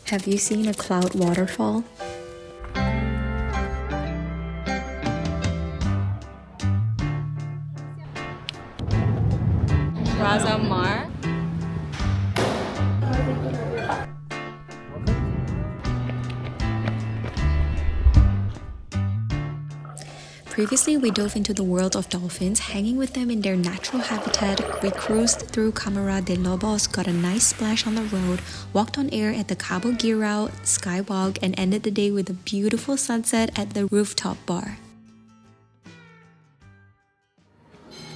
Have you seen a cloud waterfall? Razamar. Previously, we dove into the world of dolphins, hanging with them in their natural habitat. We cruised through Câmara de Lobos, got a nice splash on the road, walked on air at the Cabo Guirao skywalk, and ended the day with a beautiful sunset at the rooftop bar.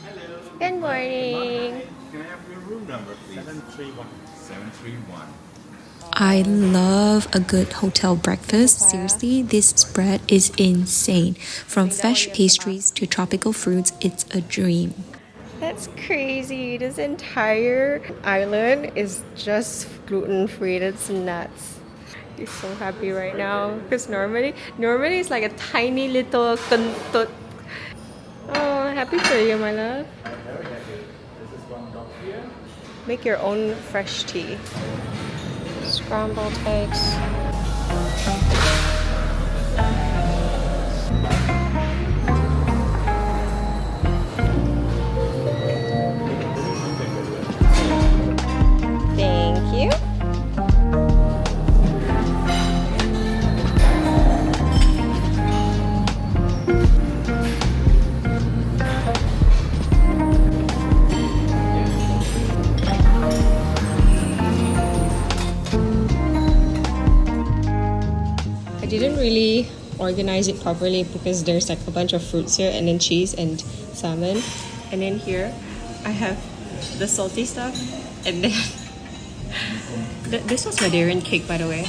Hello. Good morning. Can I have your room number, please? 731. 731. I love a good hotel breakfast. Seriously, this spread is insane. From fresh pastries to tropical fruits, it's a dream. That's crazy. This entire island is just gluten-free. That's nuts. He's so happy right now because normally it's like a tiny little kentut. Oh, happy for you, my love. I'm very happy. This is one dog here. Make your own fresh tea. Scrambled eggs. Thank you. I didn't really organize it properly because there's like a bunch of fruits here and then cheese and salmon. And then here I have the salty stuff and then this was Madeiran cake, by the way.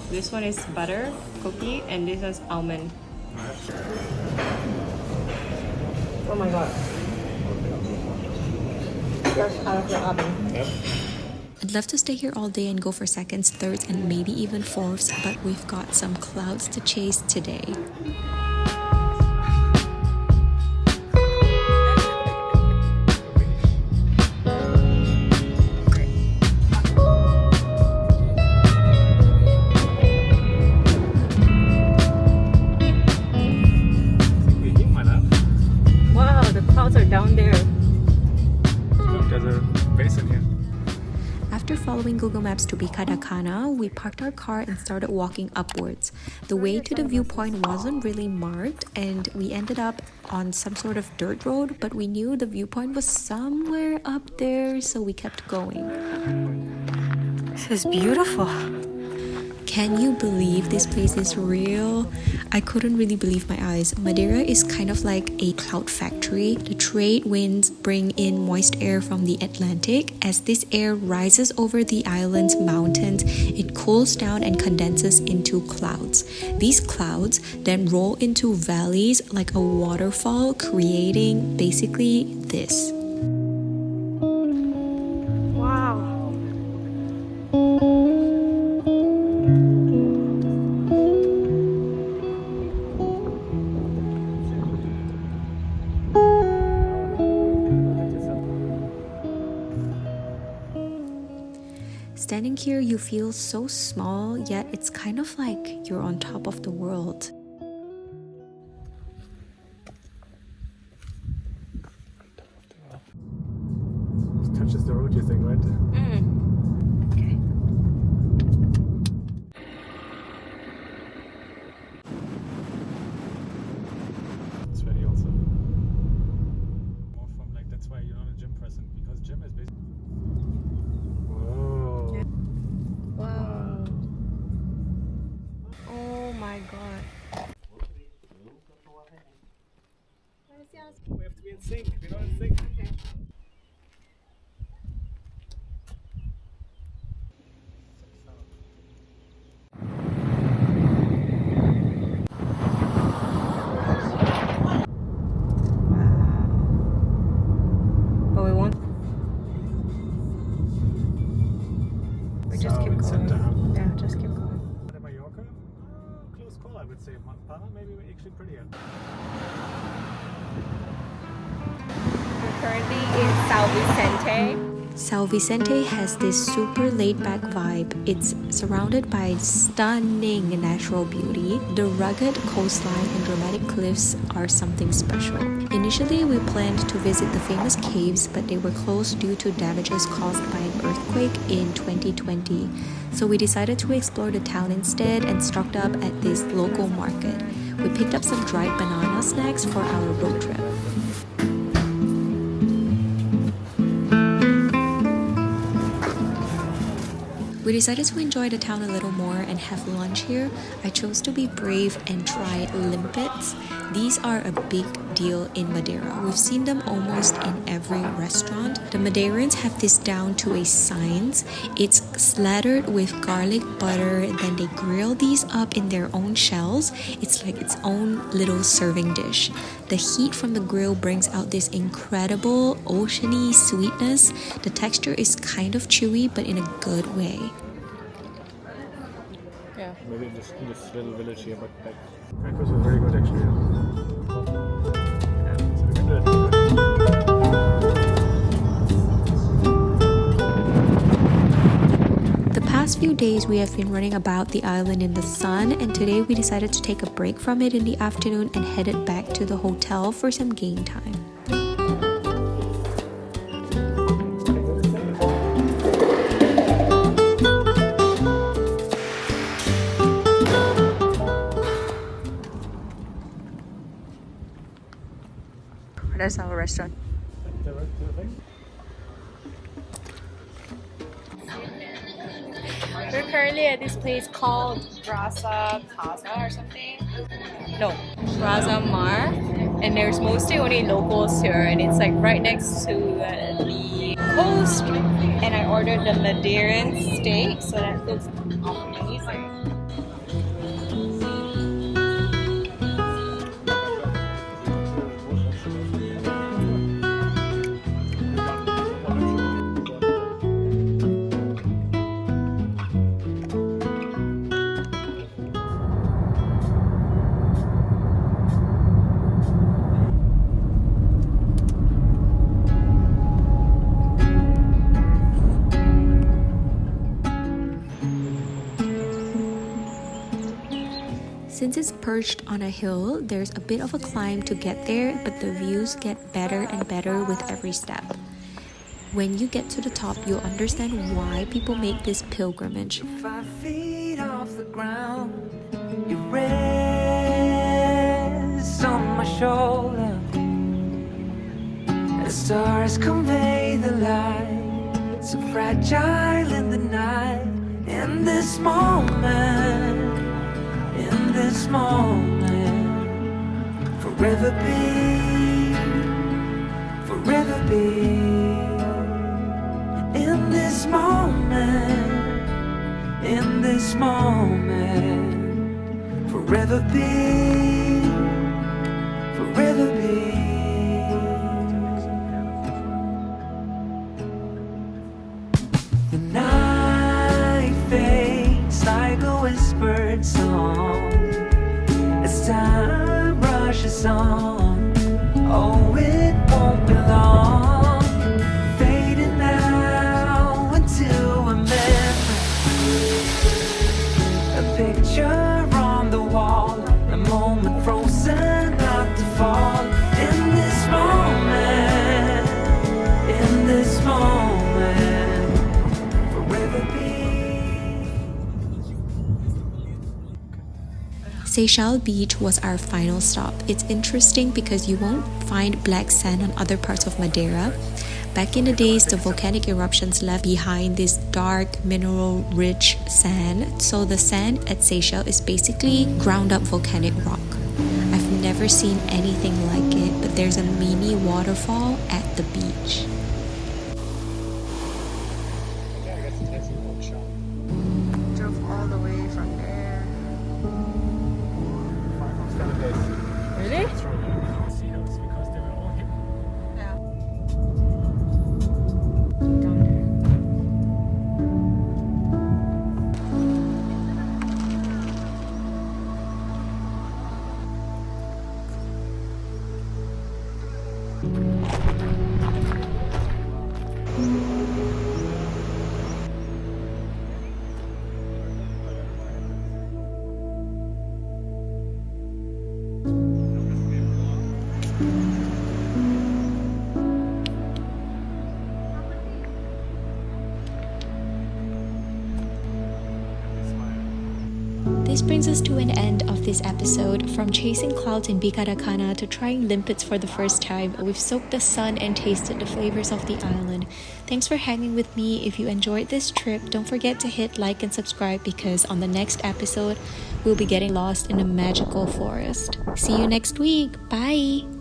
This one is butter cookie and this is almond. Oh my god. Fresh out of the oven. Yep. I'd love to stay here all day and go for seconds, thirds, and maybe even fourths, but we've got some clouds to chase today. Wow, the clouds are down there. Look, there's a basin here. After following Google Maps to Bica da Cana, we parked our car and started walking upwards. The way to the viewpoint wasn't really marked, and we ended up on some sort of dirt road, but we knew the viewpoint was somewhere up there, so we kept going. This is beautiful. Can you believe this place is real? I couldn't really believe my eyes. Madeira is kind of like a cloud factory. The trade winds bring in moist air from the Atlantic. As this air rises over the island's mountains, it cools down and condenses into clouds. These clouds then roll into valleys like a waterfall, creating basically this. Wow. Standing here, you feel so small, yet it's kind of like you're on top of the world. This touches the road, you think, right? Okay. It's ready also. More from like, that's why you're not a gym person, because gym is basically. Whoa. Wow. Oh my god. We have to be in sync. We're not in sync. Okay. But we won't. We just keep going. Yeah, just keep going. Mallorca? Close call, I would say. Palma, maybe actually prettier. We're currently in Sao Vicente. Sao Vicente has this super laid-back vibe. It's surrounded by stunning natural beauty. The rugged coastline and dramatic cliffs are something special. Initially, we planned to visit the famous caves, but they were closed due to damages caused by an earthquake in 2020. So we decided to explore the town instead and stocked up at this local market. We picked up some dried banana snacks for our road trip. We decided to enjoy the town a little more and have lunch here. I chose to be brave and try limpets. These are a big deal in Madeira. We've seen them almost in every restaurant. The Madeirans have this down to a science. It's slathered with garlic butter, then they grill these up in their own shells. It's like its own little serving dish. The heat from the grill brings out this incredible oceany sweetness. The texture is kind of chewy, but in a good way. Yeah. Maybe this little village here, but like breakfast was very good actually. Yeah, so we can do it. The past few days we have been running about the island in the sun, and today we decided to take a break from it in the afternoon and headed back to the hotel for some game time. That's our restaurant. We're currently at this place called Plaza or something. No, Plaza Mar. And there's mostly only locals here, and it's like right next to the coast. And I ordered the Madeiran steak, so that looks amazing. Since it's perched on a hill, there's a bit of a climb to get there, but the views get better and better with every step. When you get to the top, you'll understand why people make this pilgrimage. 5 feet off the ground, you rest on my shoulder. The stars convey the light, so fragile in the night. In this moment, forever be, in this moment, forever be. The night fades like a whispered song as time rushes on. Oh, it won't be long, fading now into a memory, a picture on the wall, a moment frozen not to fall. In this moment, forever be. Seixal Beach was our final stop. It's interesting because you won't find black sand on other parts of Madeira. Back in the days, the volcanic eruptions left behind this dark, mineral-rich sand. So the sand at Seixal is basically ground-up volcanic rock. I've never seen anything like it, but there's a mini waterfall at the beach. Drove all the way from there. Really? See those because they were all here. Yeah. This brings us to an end of this episode. From chasing clouds in Bica da Cana to trying limpets for the first time, we've soaked the sun and tasted the flavors of the island. Thanks for hanging with me. If you enjoyed this trip, don't forget to hit like and subscribe, because on the next episode, we'll be getting lost in a magical forest. See you next week. Bye!